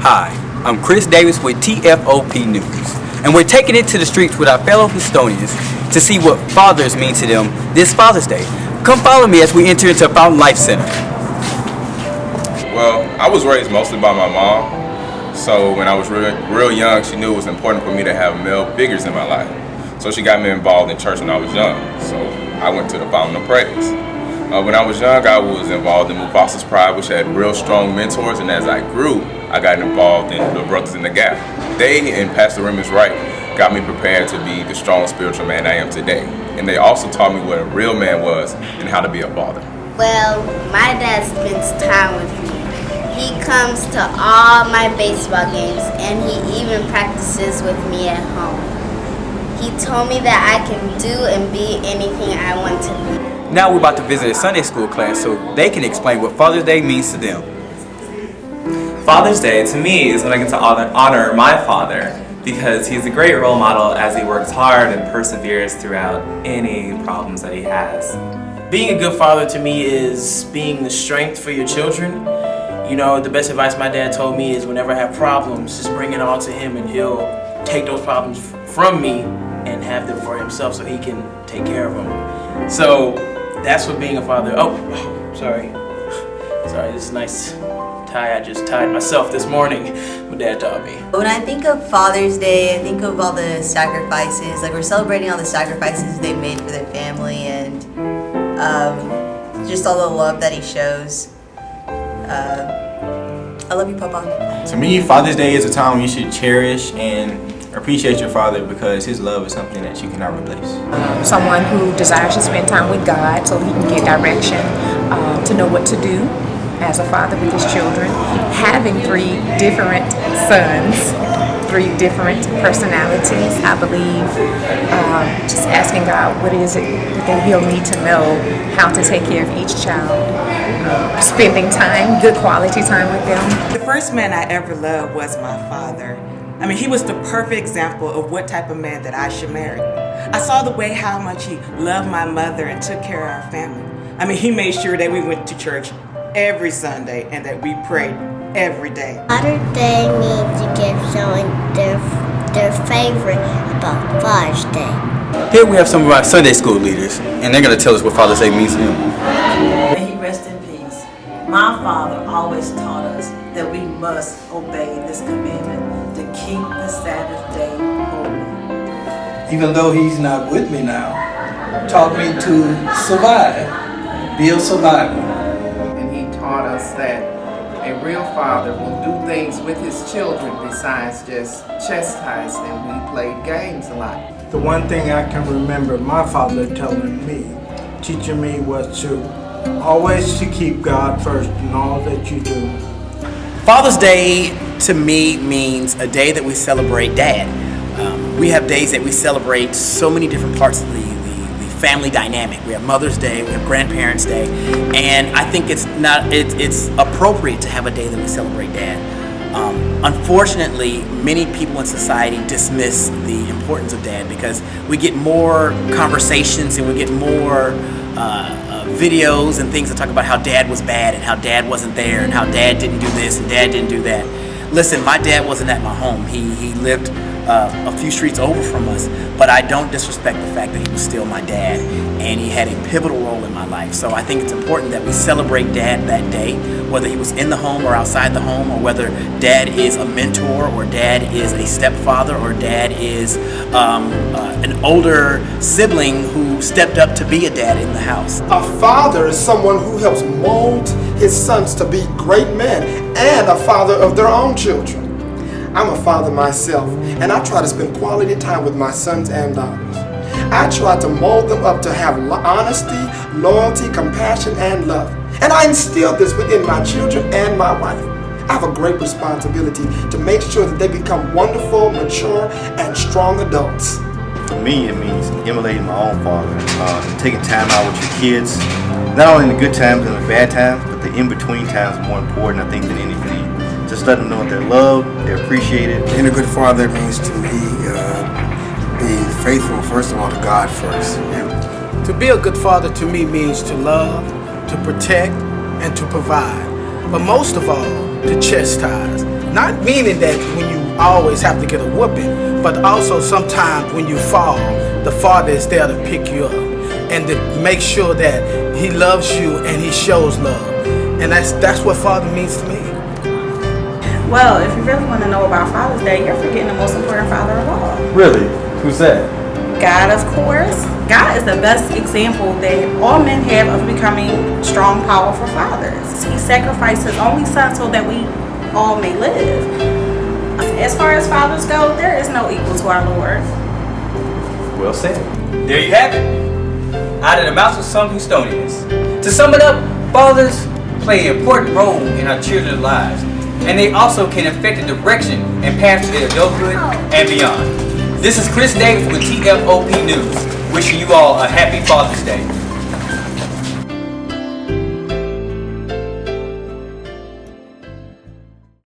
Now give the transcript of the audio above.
Hi, I'm Chris Davis with TFOP News, and we're taking it to the streets with our fellow Houstonians to see what fathers mean to them this Father's Day. Come follow me as we enter into Fountain Life Center. Well, I was raised mostly by my mom, so when I was real young, she knew it was important for me to have male figures in my life. So she got me involved in church when I was young, so I went to the Fountain of Praise. When I was young, I was involved in Mufasa's Pride, which had real strong mentors, and as I grew, I got involved in the Brothers in the Gap. They and Pastor Remus Wright got me prepared to be the strong spiritual man I am today. And they also taught me what a real man was and how to be a father. Well, my dad spends time with me. He comes to all my baseball games, and he even practices with me at home. He told me that I can do and be anything I want to be. Now we're about to visit a Sunday school class so they can explain what Father's Day means to them. Father's Day to me is when I get to honor my father because he's a great role model as he works hard and perseveres throughout any problems that he has. Being a good father to me is being the strength for your children. You know, the best advice my dad told me is whenever I have problems, just bring it all to him and he'll take those problems from me and have them for himself so he can take care of them. So that's what being a father. Sorry, this is nice tie I just tied myself this morning. My dad taught me. When I think of Father's Day, I think of all the sacrifices. Like, we're celebrating all the sacrifices they made for their family and just all the love that he shows. I love you, Papa. To me, Father's Day is a time when you should cherish and appreciate your father because his love is something that you cannot replace. Someone who desires to spend time with God so he can get direction, to know what to do as a father with his children. Having 3 different sons, 3 different personalities, I believe. Just asking God what is it that he'll need to know, how to take care of each child. Spending time, good quality time with them. The first man I ever loved was my father. I mean, he was the perfect example of what type of man that I should marry. I saw the way how much he loved my mother and took care of our family. I mean, he made sure that we went to church every Sunday and that we prayed every day. Father's Day means to give someone their favorite about Father's Day. Here we have some of our Sunday school leaders, and they're going to tell us what Father's Day means to them. May he rest in peace. My father always taught us that we must obey this commandment to keep the Sabbath day holy. Even though he's not with me now, taught me to survive, be a survivor. And he taught us that a real father will do things with his children besides just chastise them. We played games a lot. The one thing I can remember my father telling me, teaching me, was to always to keep God first in all that you do. Father's Day to me means a day that we celebrate Dad. We have days that we celebrate so many different parts of the family dynamic. We have Mother's Day, we have Grandparents' Day, and I think it's appropriate to have a day that we celebrate Dad. Unfortunately, many people in society dismiss the importance of Dad because we get more conversations and we get more videos and things that talk about how Dad was bad and how Dad wasn't there and how Dad didn't do this and Dad didn't do that. Listen, my dad wasn't at my home. He lived a few streets over from us, but I don't disrespect the fact that he was still my dad and he had a pivotal role in my life. So I think it's important that we celebrate Dad that day, whether he was in the home or outside the home, or whether Dad is a mentor or Dad is a stepfather or Dad is an older sibling who stepped up to be a dad in the house. A father is someone who helps mold his sons to be great men and a father of their own children. I'm a father myself, and I try to spend quality time with my sons and daughters. I try to mold them up to have honesty, loyalty, compassion, and love. And I instill this within my children and my wife. I have a great responsibility to make sure that they become wonderful, mature, and strong adults. For me, it means emulating my own father, taking time out with your kids, not only in the good times and the bad times, but the in-between times are more important, I think, than anything. Just let them know they're loved, they're appreciated. Being a good father means to me being faithful, first of all, to God first. Yeah. To be a good father to me means to love, to protect, and to provide. But most of all, to chastise. Not meaning that when you always have to get a whooping, but also sometimes when you fall, the Father is there to pick you up and to make sure that He loves you and He shows love. And that's what Father means to me. Well, if you really want to know about Father's Day, you're forgetting the most important father of all. Really? Who's that? God, of course. God is the best example that all men have of becoming strong, powerful fathers. He sacrificed His only Son so that we all may live. As far as fathers go, there is no equal to our Lord. Well said. There you have it. Out of the mouths of some Houstonians. To sum it up, fathers play an important role in our children's lives, and they also can affect the direction and path to their adulthood and beyond. This is Chris Davis with TFOP News, wishing you all a happy Father's Day.